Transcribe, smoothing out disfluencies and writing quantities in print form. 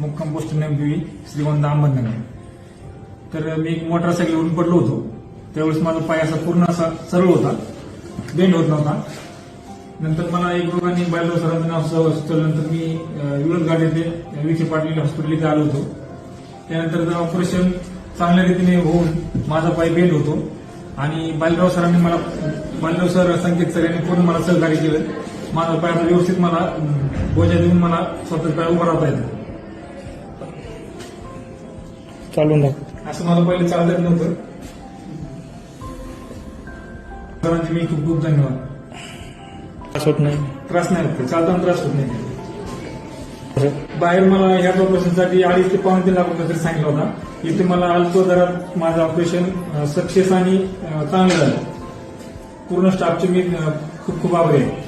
मुक्काम पोस्ट नेमबिवी श्रीगोंदा अहमदनगर. तर मी एक मोटरसायकलवरून पडलो होतो. त्यावेळेस माझा पाय असा पूर्ण असा सरळ होता, बेंड होत नव्हता. नंतर मला एक दोघांनी बायलराव सरांचं नाव सुचवल्यानंतर मी विरोध गाडी येथे विखे पाटील हॉस्पिटल इथे आलो होतो. त्यानंतर ऑपरेशन चांगल्या रीतीने होऊन माझा पाय बेंड होतो आणि बायलराव सर संकेत सर यांनी पूर्ण मला सहकार्य केलं. माझा पाय आता व्यवस्थित मला बोजा देऊन मला स्वतः पाय उभा राहता येतं. चालून दाखव. असं मला पहिले चालता येत नव्हतं. सरांचे मी खूप खूप धन्यवाद. त्रास होत नाही. त्रास नाही होत, चालताना त्रास होत नाही. बाहेर मला ह्याच ऑपरेशनसाठी 2.5 ते 3.5 लाख रुपये तरी सांगितलं होता. इथे मला अल्प दरात माझं ऑपरेशन सक्सेस आणि चांगलं झालं. पूर्ण स्टाफचे मी खूप खूप आभारी आहे.